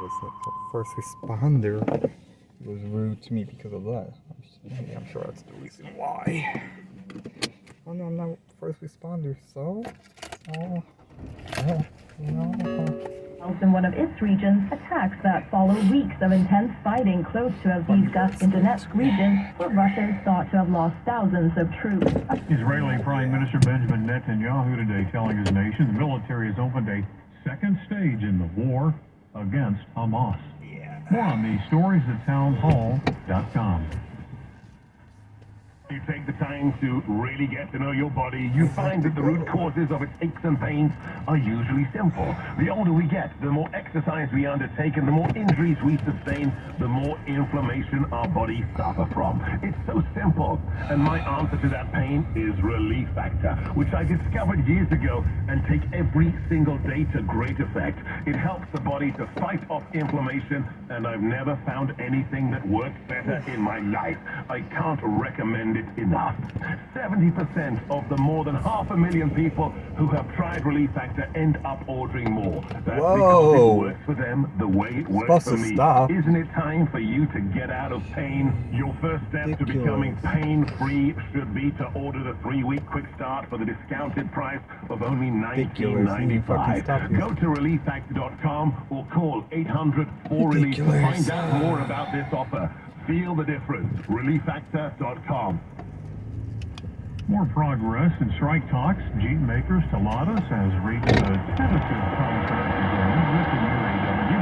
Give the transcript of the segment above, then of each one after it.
was a first responder was rude to me because of that. I'm sure that's the reason why. Oh no, I'm not a first responder, so you know. In one of its regions, attacks that follow weeks of intense fighting close to Avdiivka in Donetsk region, where Russia is thought to have lost thousands of troops. Israeli Prime Minister Benjamin Netanyahu today telling his nation the military has opened a second stage in the war against Hamas. More on these stories at townhall.com. You take the time to really get to know your body, you find that the root causes of its aches and pains are usually simple. The older we get, the more exercise we undertake, and the more injuries we sustain, the more inflammation our bodies suffer from. It's so simple. And my answer to that pain is Relief Factor, which I discovered years ago and take every single day to great effect. It helps the body to fight off inflammation, and I've never found anything that works better in my life. I can't recommend it enough. 70% of the more than 500,000 people who have tried Relief Factor end up ordering more. That's because it works for them the way it works for me. Isn't it time for you to get out of pain? Your first step to becoming pain-free should be to order the 3-week quick start for the discounted price of only $19.95. Go to relieffactor.com or call 800-4RELIEF to find out more about this offer. Feel the difference. relieffactor.com. More progress in strike talks. Jeep maker Stellantis has reached a tentative contract agreement with the UAW,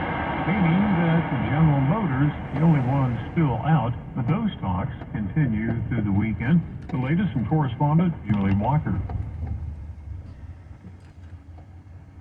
meaning that General Motors, the only one still out, but those talks continue through the weekend. The latest from correspondent Julie Walker.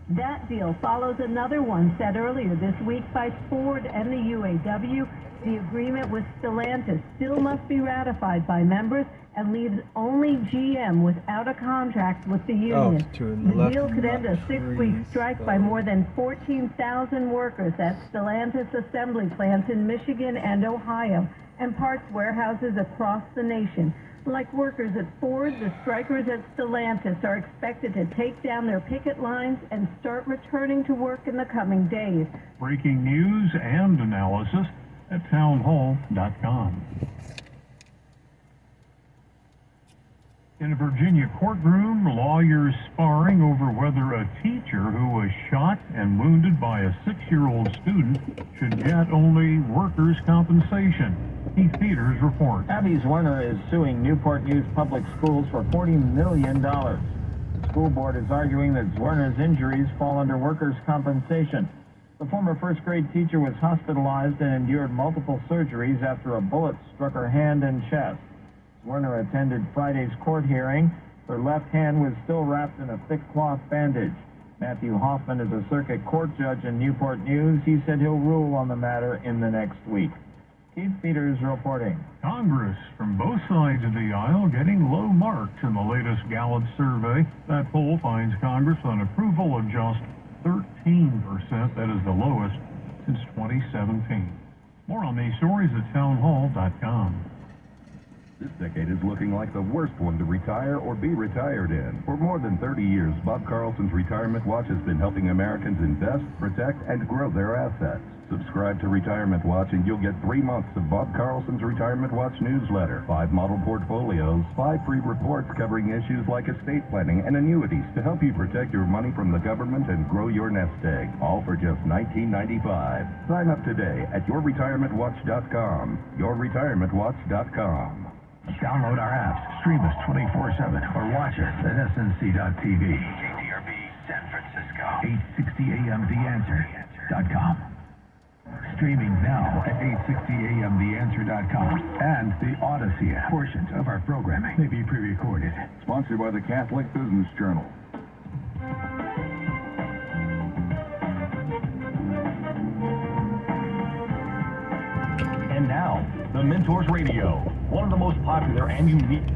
That deal follows another one set earlier this week by Ford and the UAW. The agreement with Stellantis still must be ratified by members and leaves only GM without a contract with the union. The deal could end a 6-week strike by more than 14,000 workers at Stellantis assembly plants in Michigan and Ohio and parts warehouses across the nation. Like workers at Ford, the strikers at Stellantis are expected to take down their picket lines and start returning to work in the coming days. Breaking news and analysis at townhall.com. In a Virginia courtroom, lawyers sparring over whether a teacher who was shot and wounded by a 6-year-old student should get only workers' compensation. Keith Peters reports. Abby Zwerner is suing Newport News Public Schools for $40 million. The school board is arguing that Zwerner's injuries fall under workers' compensation. The former first-grade teacher was hospitalized and endured multiple surgeries after a bullet struck her hand and chest. Zwerner attended Friday's court hearing. Her left hand was still wrapped in a thick cloth bandage. Matthew Hoffman is a circuit court judge in Newport News. He said he'll rule on the matter in the next week. Keith Peters reporting. Congress from both sides of the aisle getting low marks in the latest Gallup survey. That poll finds Congress on approval of just 13%. That is the lowest since 2017. More on these stories at townhall.com. This decade is looking like the worst one to retire or be retired in. For more than 30 years, Bob Carlson's Retirement Watch has been helping Americans invest, protect, and grow their assets. Subscribe to Retirement Watch and you'll get 3 months of Bob Carlson's Retirement Watch newsletter, 5 model portfolios, 5 free reports covering issues like estate planning and annuities to help you protect your money from the government and grow your nest egg, all for just $19.95. Sign up today at yourretirementwatch.com, yourretirementwatch.com. Download our apps, stream us 24/7, or watch us at snc.tv. KTRB San Francisco. 860amtheanswer.com. Streaming now at 860amtheanswer.com. And the Odyssey app. Portions of our programming may be pre-recorded. Sponsored by the Catholic Business Journal. And now, the Mentors Radio, one of the most popular and unique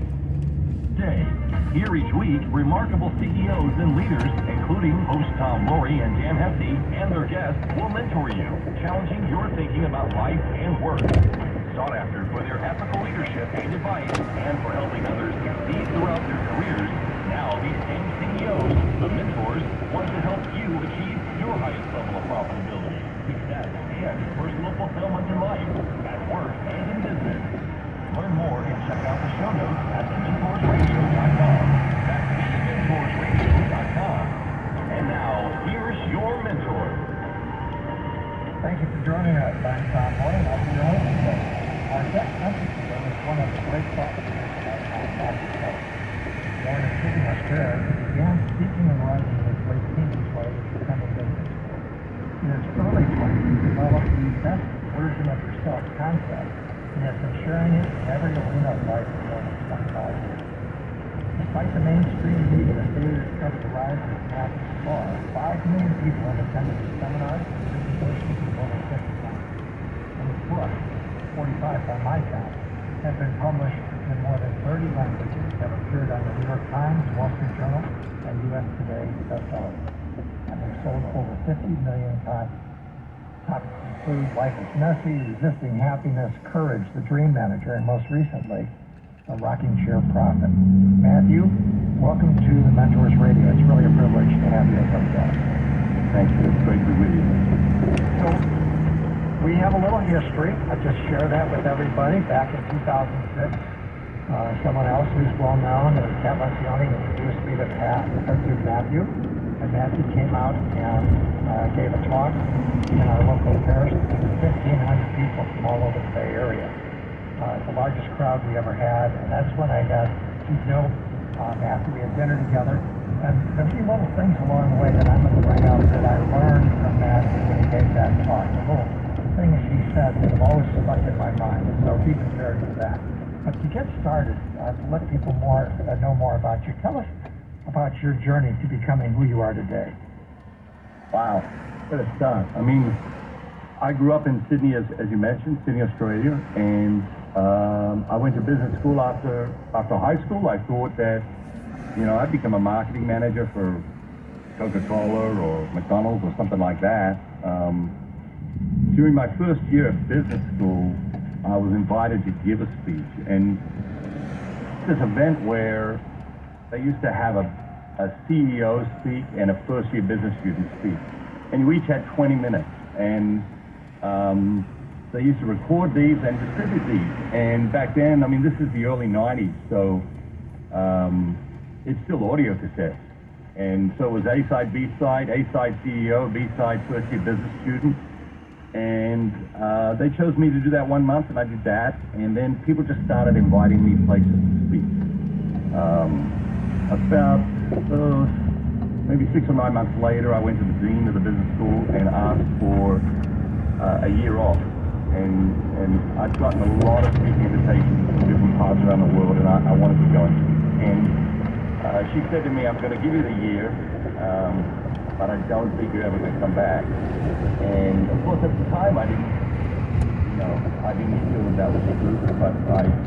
today. Here each week, remarkable CEOs and leaders, including host Tom Laurie and Dan Hefty, and their guests will mentor you, challenging your thinking about life and work. Sought after for their ethical leadership and advice, and for helping others succeed throughout their careers, now these same CEOs, the mentors, want to help you achieve your highest level of profitability, success, fulfillment in life, at work, and in business. Learn more and check out the show notes at thementorsradio.com. That's thementorsradio.com. And now, here's your mentor. Thank you for joining us. I'm Tom Moore, and I'll be your host today. Our guest mentor today is one of the great prophets of Vacaville. Born in Sydney, Australia, he began speaking and writing in his late teens while he was attending business school. In his early 20s, he developed the best version of yourself concept and has been sharing it in every arena of life for more than 25 years. Despite the mainstream media failure to cover the rise of his path so far, 5 million people have attended his seminars and presentations over 50 times. And his book, 45 by my count, have been published in more than 30 languages, have appeared on the New York Times, Wall Street Journal, and U.S. Today bestsellers, and they've sold over 50 million times. Topics include Life is Messy, Resisting Happiness, Courage, The Dream Manager, and most recently, The Rocking Chair Prophet. Matthew, welcome to the Mentors Radio. It's really a privilege to have you as our guest. Thank you. It's great to be with you. So, we have a little history. I just share that with everybody. Back in 2006, someone else who's well known, Kat Lencioni, introduced me to Matthew. And Matthew came out and gave a talk in our local parish to 1,500 people from all over the Bay Area. It's the largest crowd we ever had, and that's when I got to know Matthew. We had dinner together, and a few little things along the way that I'm going to bring up that I learned from Matthew when he gave that talk. The little things he said that have always stuck in my mind, and so keep it fair to that. But to get started, to let people know more about you, tell us about your journey to becoming who you are today. Wow, what a start. I mean, I grew up in Sydney, as you mentioned, Sydney, Australia, and I went to business school after high school. I thought that, I'd become a marketing manager for Coca-Cola or McDonald's or something like that. During my first year of business school, I was invited to give a speech, and this event where they used to have a CEO speak and a first-year business student speak, and you each had 20 minutes, and they used to record these and distribute these. And back then, I mean, this is the early 90s, so it's still audio cassettes. And so it was A-side, B-side, A-side CEO, B-side first-year business student. And they chose me to do that 1 month, and I did that. And then people just started inviting me places to speak. About maybe 6 or 9 months later, I went to the dean of the business school and asked for a year off. And I'd gotten a lot of speaking invitations from different parts around the world, and I wanted to go and speak. And she said to me, I'm going to give you the year, but I don't think you're ever going to come back. And of course, at the time, I didn't feel that was true, but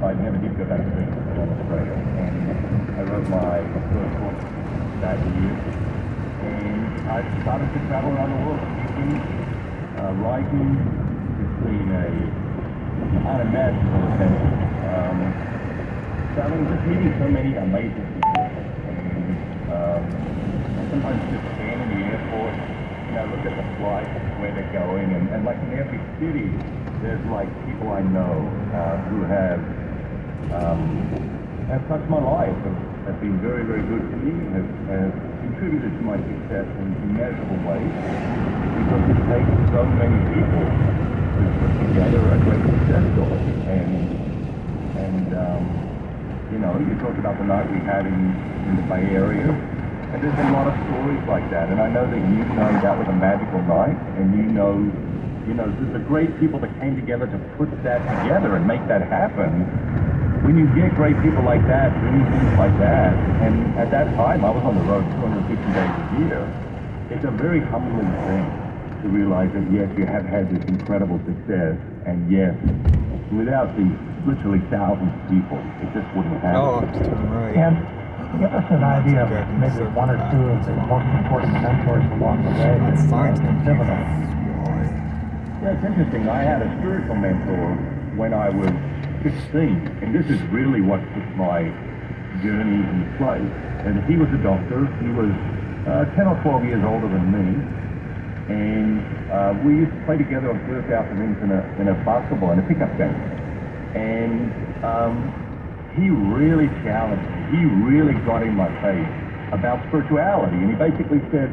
I never did go back to Australia. And I wrote my first book that year, and I started to travel around the world, speaking, writing. It's been an unimaginable adventure. Traveling, just meeting so many amazing people. And sometimes just stand in the airport, look at the flights, where they're going, and like in every city, there's like people I know who have touched my life, have been very, very good to me, have contributed to my success in immeasurable ways, because it takes so many people to put together a great success story. You talked about the night we had in the Bay Area, and there's a lot of stories like that, and I know that that was a magical night, and the great people that came together to put that together and make that happen. When you get great people like that, doing things like that, and at that time I was on the road 250 days a year, it's a very humbling thing to realize that yes, you have had this incredible success, and yes, without these literally thousands of people, it just wouldn't happen. Oh, I'm just doing right. And give us an idea of maybe one or two of the most important mentors along the way that's pivotal. Yeah, it's interesting. I had a spiritual mentor when I was 16, and this is really what put my journey in place. And he was a doctor. He was 10 or 12 years older than me, And we used to play together on Thursday afternoons in a basketball and a pickup game. And he really challenged me. He really got in my face about spirituality. And he basically said,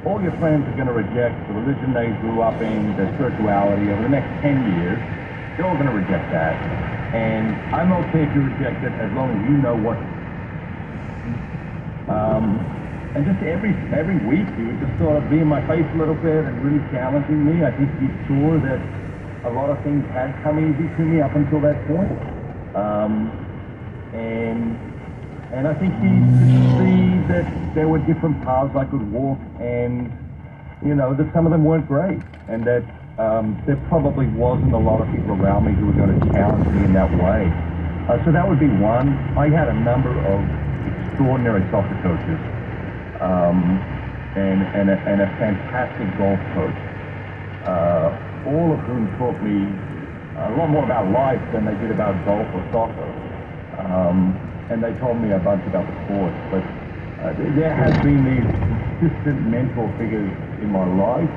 all your friends are going to reject the religion they grew up in, their spirituality. Over the next 10 years, they're all going to reject that. And I'm okay if you reject it as long as you know what. And just every week he would just sort of be in my face a little bit and really challenging me. I think he saw that a lot of things had come easy to me up until that point. And I think he could see that there were different paths I could walk, and you know that some of them weren't great, and that there probably wasn't a lot of people around me who were going to challenge me in that way. So that would be one. I had a number of extraordinary soccer coaches, and a fantastic golf coach, all of whom taught me a lot more about life than they did about golf or soccer. And they told me a bunch about the sport. But there has been these consistent mentor figures in my life.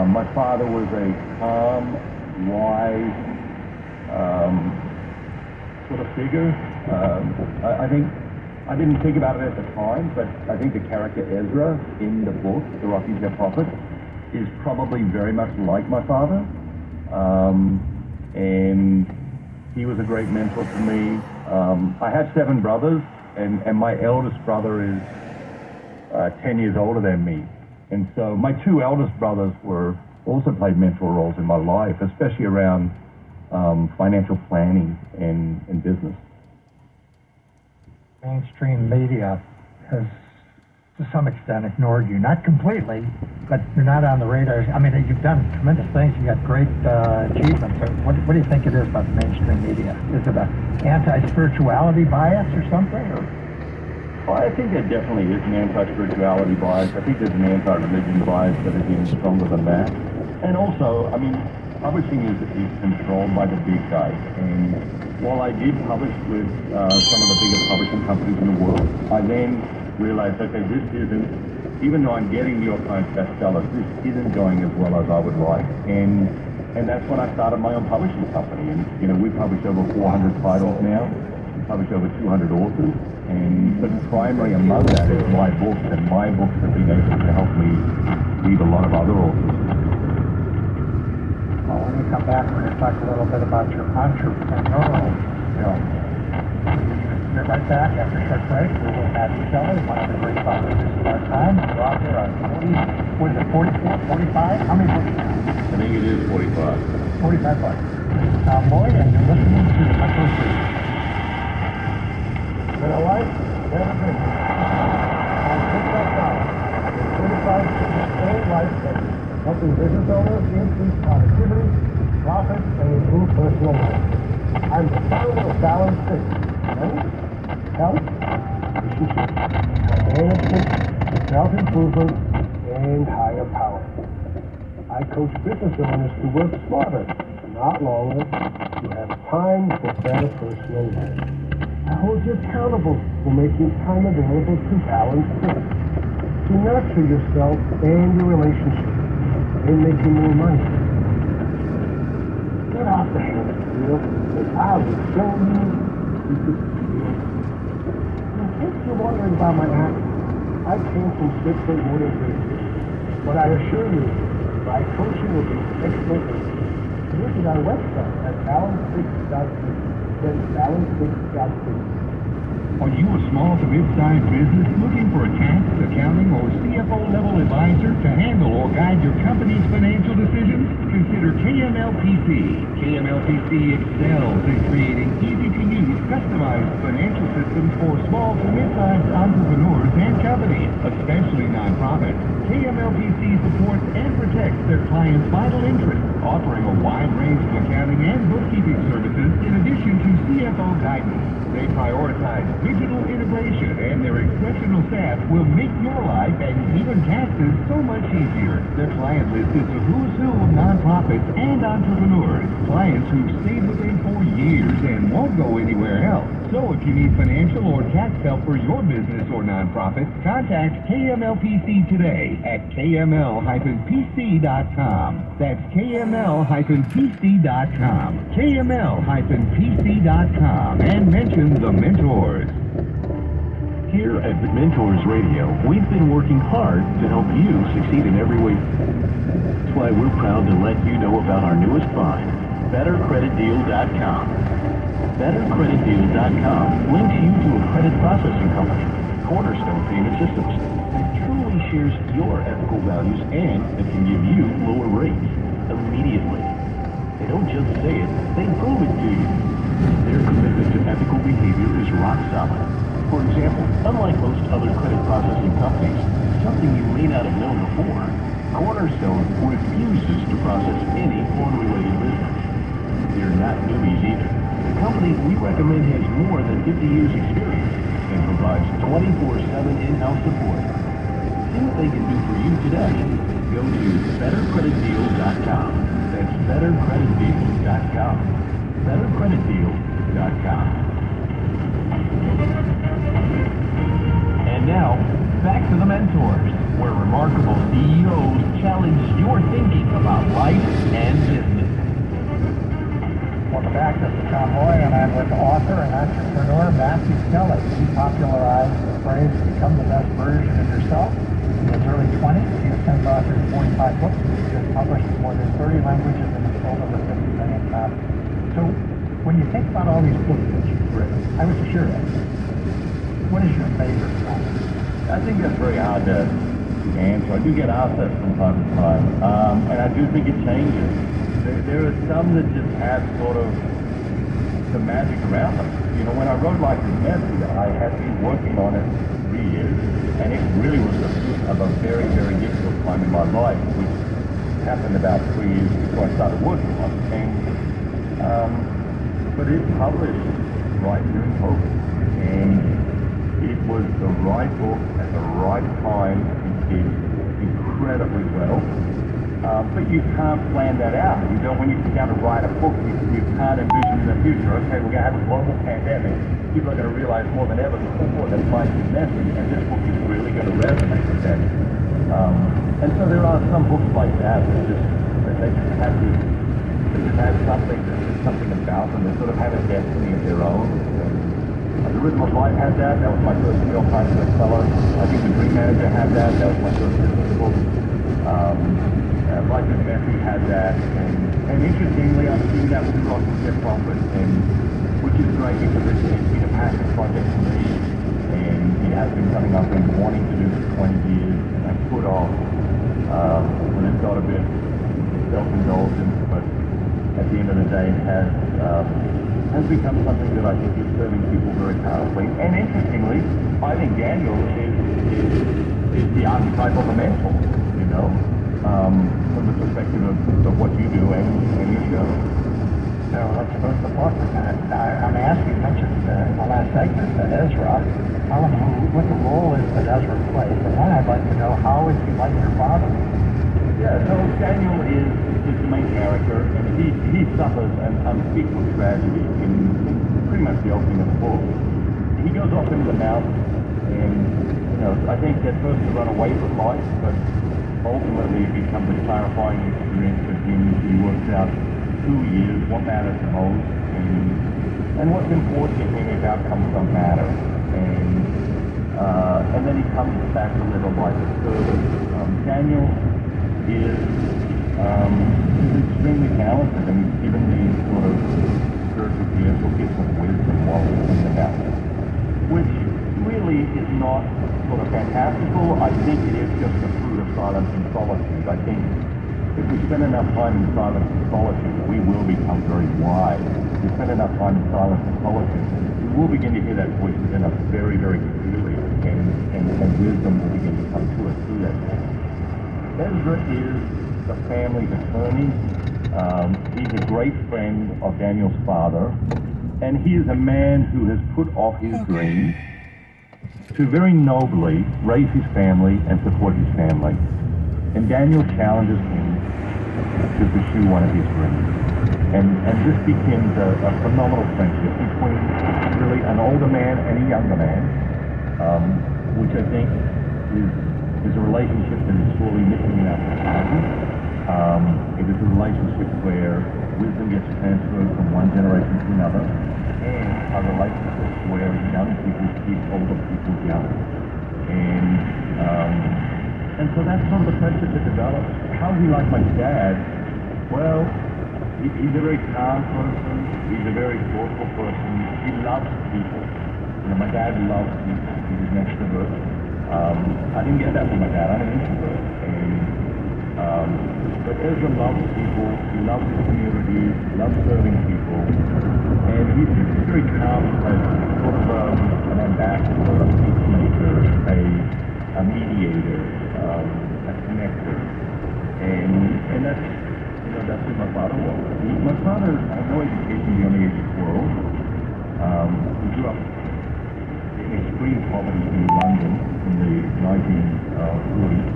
My father was a calm, wise sort of figure. I think I didn't think about it at the time, but I think the character Ezra in the book, The Rocky Jet Prophet, is probably very much like my father. And he was a great mentor to me. I have 7 brothers, and my eldest brother is 10 years older than me. And so my 2 eldest brothers also played mentor roles in my life, especially around financial planning and business. Mainstream media has, to some extent, ignored you. Not completely, but you're not on the radar. I mean, you've done tremendous things. You got great achievements. What do you think it is about the mainstream media? Is it an anti-spirituality bias or something? Or? Well, I think there definitely is an anti-spirituality bias. I think there's an anti-religion bias that is even stronger than that. And also, I mean, publishing is controlled by the big guys. And while I did publish with some of the biggest publishing companies in the world, I then realized, okay, this isn't, even though I'm getting New York Times bestsellers, this isn't going as well as I would like. And that's when I started my own publishing company. And, you know, we publish over 400 titles now. We publish over 200 authors. But primary among that is my books, and my books have been able to help me read a lot of other authors. Well, when we come back, we're going to talk a little bit about your entrepreneurial skills. We'll be right back after a short break. We're with Matthew Shelley, one of the great publishers of our time. You're author of 44, 45? How many books now? I think it is 45. 45 books. This is Tom Boyd, and you're listening to the Metro Street. Been a life, never been. I'm Chris.com. 35 old life coach, helping business owners increase productivity, profits, and improve personal life. I'm the founder of Balance 6. Health, relationships, time management, self-improvement, and higher power. I coach business owners to work smarter, not longer, to have time for better personal life. I hold you accountable for making time available to Balance 6, to nurture yourself and your relationship, and making more money. Get off the hamster wheel, and I will show you you could feel. In case you're wondering about my accent, I came from Dixon, but I assure you, my coaching will be excellent. Visit our website at balance6.com. That's balance6.com. Are you a small to mid-sized business looking for a tax, accounting, or CFO-level advisor to handle or guide your company's financial decisions? Consider KMLPC. KMLPC excels in creating easy-to-use, customized financial systems for small to mid-sized entrepreneurs and companies, especially nonprofits. KMLPC supports and protects their clients' vital interests, offering a wide range of accounting and bookkeeping services in addition to CFO guidance. They prioritize digital integration, and their exceptional staff will make your life and even taxes so much easier. Their client list is a who's who of nonprofits and entrepreneurs entrepreneurs, clients who've stayed with them for years and won't go anywhere else. So if you need financial or tax help for your business or nonprofit, contact KMLPC today at kml-pc.com. That's kml-pc.com. kml-pc.com. And mention the mentors. Here at Mentors Radio, we've been working hard to help you succeed in every way. That's why we're proud to let you know about our newest find, BetterCreditDeal.com. BetterCreditDeal.com links you to a credit processing company, Cornerstone Payment Systems, that truly shares your ethical values and that can give you lower rates immediately. They don't just say it, they prove it to you. Their commitment to ethical behavior is rock solid. For example, unlike most other credit processing companies, something you may not have known before, Cornerstone refuses to process any phone-related business. They're not newbies either. The company we recommend has more than 50 years experience and provides 24/7 in-house support. See what they can do for you today. Go to BetterCreditDeal.com. That's BetterCreditDeal.com. BetterCreditDeal.com. And now, back to the Mentors, where remarkable CEOs challenge your thinking about life and business. Welcome back. This is Tom Roy, and I'm with author and entrepreneur Matthew Kelly. He popularized the phrase, become the best version of yourself. In his early 20s, he has since authored 45 books. He's been published in more than 30 languages and has sold over 50 million copies. So, when you think about all these books that you've written, I was curious, what is your favorite one? I think that's very hard to answer. I do get asked that from time to time, and I do think it changes. There are some that just have sort of the magic around them. You know, when I wrote Life is Messy, I had been working on it for 3 years, and it really was a very, very difficult time in my life, which happened about 3 years before I started working on it. But it published right during COVID, and it was the right book at the right time. It did incredibly well. But you can't plan that out. You don't, when you sit down to write a book, you can't envision in the future, okay, we're going to have a global pandemic. People are going to realize more than ever before that life is messy, and this book is really going to resonate with them. And so there are some books like that that they just have this, they just have something about them. They sort of have a destiny of their own. The Rhythm of Life had that. That was my first New York Times bestseller. I think The Dream Manager had that. That was my first business book. Life is Messy had that. And interestingly, I'm doing that with the Rock and Jeff Profit, and which is great because it's been a passion project for me, and it has been something I've been wanting to do for 20 years, and I put off when it got a bit self-indulgent, but at the end of the day, it has become something that I think is serving people very powerfully. And interestingly, I think Daniel is the archetype of a mentor, you know, from the perspective of what you do and your show. So let's go to the book. I'm asking, you mentioned in the last segment that Ezra, tell him what the role is that Ezra plays. And then I'd like to know, how is he like your father? Yeah, so Daniel is the main character, and he suffers an unspeakable tragedy in pretty much the opening of the book. He goes off into the mountains, and you know, I think at first to run away from life, but ultimately it becomes a clarifying experience for him. He works out 2 years what matters the most, and what's important to him is outcomes don't matter, and then he comes back to live a life of service. Daniel is extremely talented, and he's given these sort of spiritual gifts or gifts of wisdom while he's in the mountains, which really is not sort of fantastical. I think it is just the fruit of silence and solitude. I think if we spend enough time in silence and solitude, we will become very wise. If we spend enough time in silence and solitude, we will begin to hear that voice within us very, very clearly, and wisdom will begin to come to us through that voice. Ezra is the family's attorney. He's a great friend of Daniel's father, and he is a man who has put off his dreams to very nobly raise his family and support his family. And Daniel challenges him to pursue one of his dreams. And this begins a phenomenal friendship between really an older man and a younger man, which I think is a relationship that is sorely missing in our society. It is a relationship where wisdom gets transferred from one generation to another, and a relationship where young people keep older people young. And so that's sort of the friendship that develops. How he like my dad? Well, he's a very calm person. He's a very thoughtful person. He loves people. You know, my dad loves people. He's an extrovert. I didn't get that from my dad. I'm an introvert. But Ezra loves people. He loves his community. He loves serving people. And he's just a very calm presence, sort of an ambassador, a peacemaker, a mediator, a connector. And that's, you know, that's who my father was. My father had no education beyond the age of 12. He grew up in extreme poverty in London in the 1940s.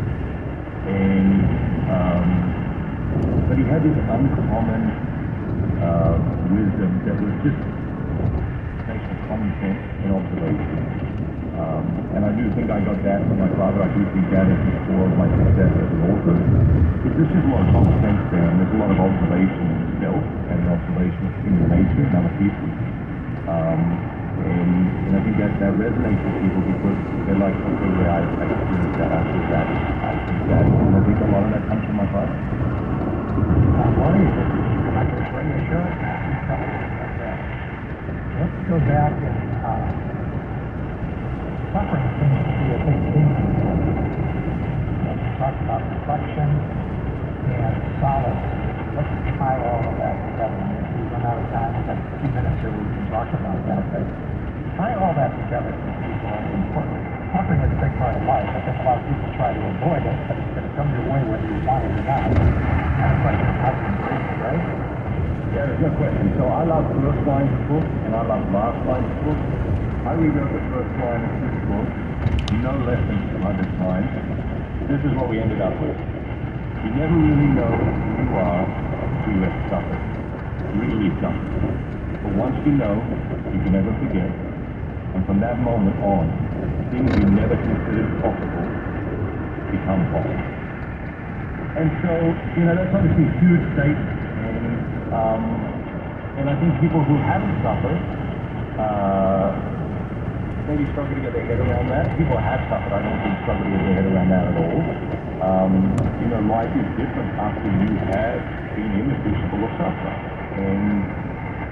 But he had this uncommon wisdom that was just based on common sense and observation. And I do think I got that from my father. I do think that is the core of my success as an author. There's just a lot of common sense there, and there's a lot of observation in self and observation of human nature and other people. And I think that resonates with people because they're like, okay, yeah, I experienced that, I feel that, I think that, and I think a lot of that comes from my father. What is it? Like this radio show? Let's go back and suffering seems to be a big theme. Let's talk about reflection and solace. Let's tie all of that together. If we run out of time, we've got a few minutes here we can talk about that. But tie all that together for people is important. Suffering is a big part of life. I think a lot of people try to avoid it, but it's going to come your way whether you want it or not. And the question is how do you embrace it, right? Yeah, there's no question. So I love first lines of book, and I love last lines of book. I rewrote the first line of this book, no less than 200 times. This is what we ended up with. You never really know who you are until you have suffered. Really suffered. But once you know, you can never forget. And from that moment on, things you never considered possible become possible. And so, you know, that's obviously a huge statement. And I think people who haven't suffered maybe struggle to get their head around that. People who have suffered, I don't think struggle to get their head around that at all. You know, life is different after you have been in the crucible of suffering.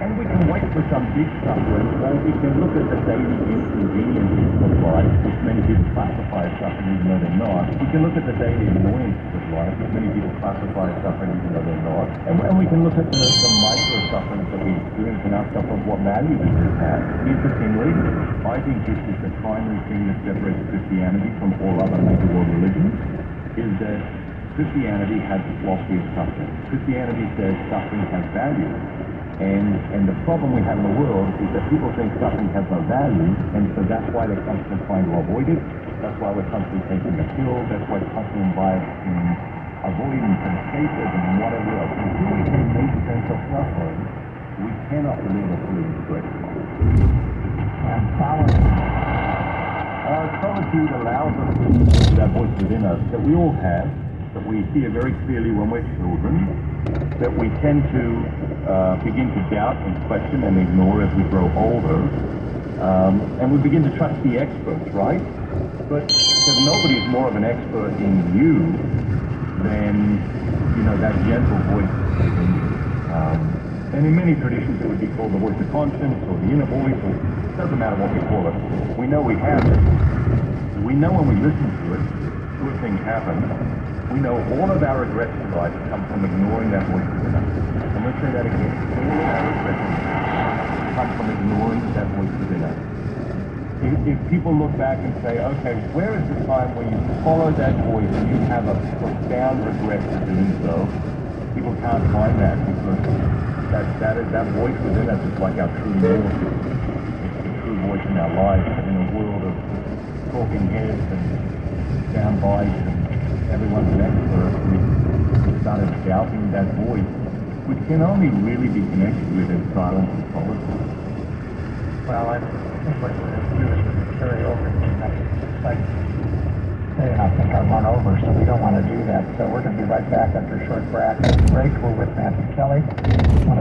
And we can wait for some big suffering, or we can look at the daily inconveniences of life, which many people classify as suffering even though they're not. We can look at the daily annoyances of life, which many people classify as suffering even though they're not. And we can look at the micro sufferings that we experience and ask ourselves what value does this have. Interestingly, I think this is the primary thing that separates Christianity from all other major world religions, is that Christianity has the philosophy of suffering. Christianity says suffering has value. And the problem we have in the world is that people think suffering has no value, and so that's why they're constantly trying to avoid it. That's why we're constantly taking the pill. That's why we're constantly avoidance and escapism and whatever else. Until we can make sense of suffering, we cannot live a fully expressed life. And solitude. Solitude allows us to listen to that voice within us that we all have, that we hear very clearly when we're children, that we tend to begin to doubt and question and ignore as we grow older. And we begin to trust the experts, right? But nobody is more of an expert in you than, you know, that gentle voice within you. And in many traditions it would be called the voice of conscience or the inner voice, or it doesn't matter what we call it. We know we have it. We know when we listen to it, good things happen. We know all of our regrets in life come from ignoring that voice within us. And let's say that again. All of our regrets come from ignoring that voice within us. If people look back and say, okay, where is the time when you follow that voice and you have a profound regret for doing so? People can't find that because that voice within us is like our true north. It's the true voice in our lives. In a world of talking heads and sound bites and everyone's an expert, we started doubting that voice. which can only really be connected with a silent policy. Well, I think what we're going to do is we're going to carry over to the next site. And I think I run over, so we don't want to do that. So we're going to be right back after a short break. We're with Matt and Kelly.